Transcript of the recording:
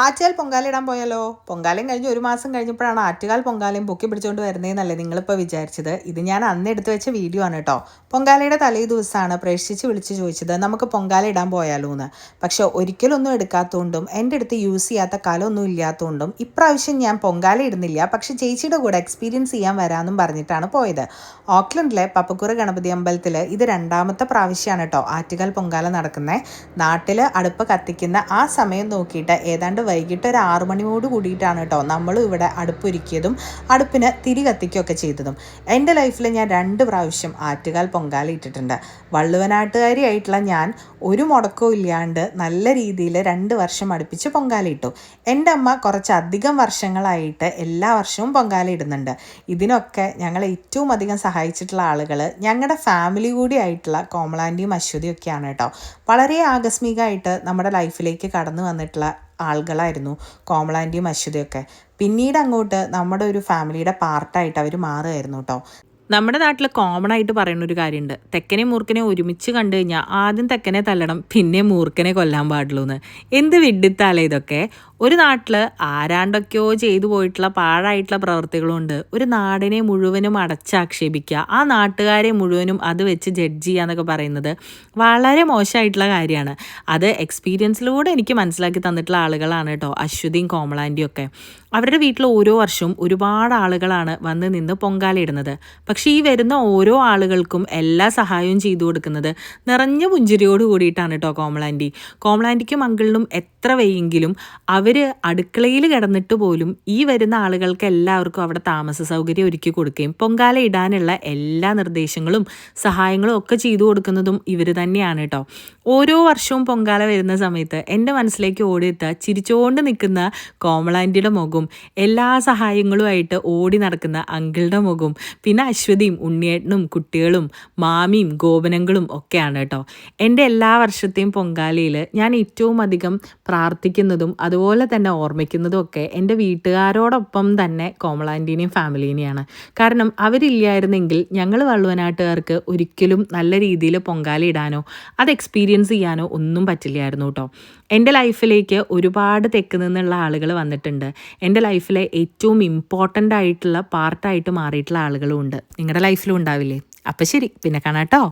ആറ്റുകാൽ പൊങ്കാലയിടാൻ പോയാലോ? പൊങ്കാലയും കഴിഞ്ഞ് ഒരു മാസം കഴിഞ്ഞപ്പോഴാണ് ആറ്റുകാൽ പൊങ്കാലയും പൊക്കി പിടിച്ചുകൊണ്ട് വരുന്നതെന്നല്ലേ നിങ്ങളിപ്പോൾ വിചാരിച്ചത്. ഇത് ഞാൻ അന്ന് എടുത്തു വെച്ച വീഡിയോ ആണ് കേട്ടോ. പൊങ്കാലയുടെ തലേ ദിവസമാണ് പ്രേക്ഷിച്ച് വിളിച്ച് ചോദിച്ചത് നമുക്ക് പൊങ്കാല ഇടാൻ പോയാലോ എന്ന്. പക്ഷെ ഒരിക്കലൊന്നും എടുക്കാത്തതുകൊണ്ടും എൻ്റെ അടുത്ത് യൂസ് ചെയ്യാത്ത കാലമൊന്നും ഇല്ലാത്തതുകൊണ്ടും ഇപ്രാവശ്യം ഞാൻ പൊങ്കാല ഇടുന്നില്ല. പക്ഷെ ചേച്ചിയുടെ കൂടെ എക്സ്പീരിയൻസ് ചെയ്യാൻ വരാമെന്നും പറഞ്ഞിട്ടാണ് പോയത്. ഓക്ലൻഡിലെ പപ്പക്കുറ ഗണപതി അമ്പലത്തിൽ ഇത് രണ്ടാമത്തെ പ്രാവശ്യമാണ് കേട്ടോ ആറ്റുകാൽ പൊങ്കാല നടക്കുന്നത്. നാട്ടിൽ അടുപ്പ് കത്തിക്കുന്ന ആ സമയം നോക്കിയിട്ട് ഏതാണ്ട് വൈകിട്ട് ഒരു 6 മണിയോട് കൂടിയിട്ടാണ് കേട്ടോ നമ്മളും ഇവിടെ അടുപ്പൊരുക്കിയതും അടുപ്പിന് തിരി കത്തിക്കുകയൊക്കെ ചെയ്തതും. എൻ്റെ ലൈഫിൽ ഞാൻ 2 പ്രാവശ്യം ആറ്റുകാൽ പൊങ്കാല ഇട്ടിട്ടുണ്ട്. വള്ളുവനാട്ടുകാരിയായിട്ടുള്ള ഞാൻ ഒരു മുടക്കവും ഇല്ലാണ്ട് നല്ല രീതിയിൽ 2 വർഷം അടുപ്പിച്ച് പൊങ്കാല ഇട്ടു. എൻ്റെ അമ്മ കുറച്ചധികം വർഷങ്ങളായിട്ട് എല്ലാ വർഷവും പൊങ്കാല ഇടുന്നുണ്ട്. ഇതിനൊക്കെ ഞങ്ങൾ ഏറ്റവും അധികം സഹായിച്ചിട്ടുള്ള ആളുകൾ ഞങ്ങളുടെ ഫാമിലി കൂടി ആയിട്ടുള്ള കോമളാൻ്റിയും അശ്വതിയും ഒക്കെയാണ് കേട്ടോ. വളരെ ആകസ്മികമായിട്ട് നമ്മുടെ ലൈഫിലേക്ക് കടന്നു വന്നിട്ടുള്ള ആളുകളായിരുന്നു കോമളാൻ്റിയും അശ്വതിയൊക്കെ. പിന്നീട് അങ്ങോട്ട് നമ്മുടെ ഒരു ഫാമിലിയുടെ പാർട്ടായിട്ട് അവർ മാറുമായിരുന്നു കേട്ടോ. നമ്മുടെ നാട്ടിൽ കോമൺ ആയിട്ട് പറയുന്ന ഒരു കാര്യമുണ്ട്, തെക്കനെ മൂർക്കനെ ഒരുമിച്ച് കണ്ടു കഴിഞ്ഞാൽ ആദ്യം തെക്കനെ തല്ലണം, പിന്നെ മൂർക്കനെ കൊല്ലാൻ പാടുള്ളൂ എന്ന്. എന്ത് വിഡിത്താലേ ഇതൊക്കെ. ഒരു നാട്ടിൽ ആരാണ്ടൊക്കെയോ ചെയ്തു പോയിട്ടുള്ള പാഴായിട്ടുള്ള പ്രവൃത്തികളുണ്ട്. ഒരു നാടിനെ മുഴുവനും അടച്ചാക്ഷേപിക്കുക, ആ നാട്ടുകാരെ മുഴുവനും അത് വെച്ച് ജഡ്ജ് ചെയ്യുക എന്നൊക്കെ പറയുന്നത് വളരെ മോശമായിട്ടുള്ള കാര്യമാണ്. അത് എക്സ്പീരിയൻസിലൂടെ എനിക്ക് മനസ്സിലാക്കി തന്നിട്ടുള്ള ആളുകളാണ് കേട്ടോ അശ്വതിയും കോമളാൻ്റിയും ഒക്കെ. അവരുടെ വീട്ടിൽ ഓരോ വർഷവും ഒരുപാട് ആളുകളാണ് വന്ന് നിന്ന് പൊങ്കാലയിടുന്നത്. പക്ഷേ ഈ വരുന്ന ഓരോ ആളുകൾക്കും എല്ലാ സഹായവും ചെയ്തു കൊടുക്കുന്നത് നിറഞ്ഞ പുഞ്ചിരിയോട് കൂടിയിട്ടാണ് കേട്ടോ കോമളാൻ്റിക്കും അങ്കിളിനും എത്ര വയ്യെങ്കിലും അവർ അടുക്കളയിൽ കിടന്നിട്ട് പോലും ഈ വരുന്ന ആളുകൾക്ക് എല്ലാവർക്കും അവിടെ താമസ സൗകര്യം ഒരുക്കി കൊടുക്കുകയും പൊങ്കാല ഇടാനുള്ള എല്ലാ നിർദ്ദേശങ്ങളും സഹായങ്ങളും ഒക്കെ ചെയ്തു കൊടുക്കുന്നതും ഇവർ തന്നെയാണ് കേട്ടോ. ഓരോ വർഷവും പൊങ്കാല വരുന്ന സമയത്ത് എൻ്റെ മനസ്സിലേക്ക് ഓടിയെത്തുക ചിരിച്ചുകൊണ്ട് നിൽക്കുന്ന കോമളാൻ്റിയുടെ മുഖവും എല്ലാ സഹായങ്ങളുമായിട്ട് ഓടി നടക്കുന്ന അങ്കിളുടെ മുഖവും പിന്നെ അശ്വതിയും ഉണ്ണിയേട്ടനും കുട്ടികളും മാമിയും ഗോപനങ്ങളും ഒക്കെയാണ് കേട്ടോ. എൻ്റെ എല്ലാ വർഷത്തെയും പൊങ്കാലയിൽ ഞാൻ ഏറ്റവും അധികം പ്രാർത്ഥിക്കുന്നതും അതുപോലെ തന്നെ ഓർമ്മിക്കുന്നതും ഒക്കെ എൻ്റെ വീട്ടുകാരോടൊപ്പം തന്നെ കോമളാൻ്റിനെയും ഫാമിലീനെയാണ്. കാരണം അവരില്ലായിരുന്നെങ്കിൽ ഞങ്ങൾ വള്ളുവനാട്ടുകാർക്ക് ഒരിക്കലും നല്ല രീതിയിൽ പൊങ്കാല ഇടാനോ അത് എക്സ്പീരിയൻസ് ചെയ്യാനോ ഒന്നും പറ്റില്ലായിരുന്നു കേട്ടോ. എൻ്റെ ലൈഫിലേക്ക് ഒരുപാട് തെക്ക് നിന്നുള്ള ആളുകൾ വന്നിട്ടുണ്ട്. എൻ്റെ ലൈഫിലെ ഏറ്റവും ഇമ്പോർട്ടൻ്റ് ആയിട്ടുള്ള പാർട്ടായിട്ട് മാറിയിട്ടുള്ള ആളുകളും ഉണ്ട്. നിങ്ങളുടെ ലൈഫിലും ഉണ്ടാവില്ലേ? അപ്പം ശരി, പിന്നെ കാണാം കേട്ടോ.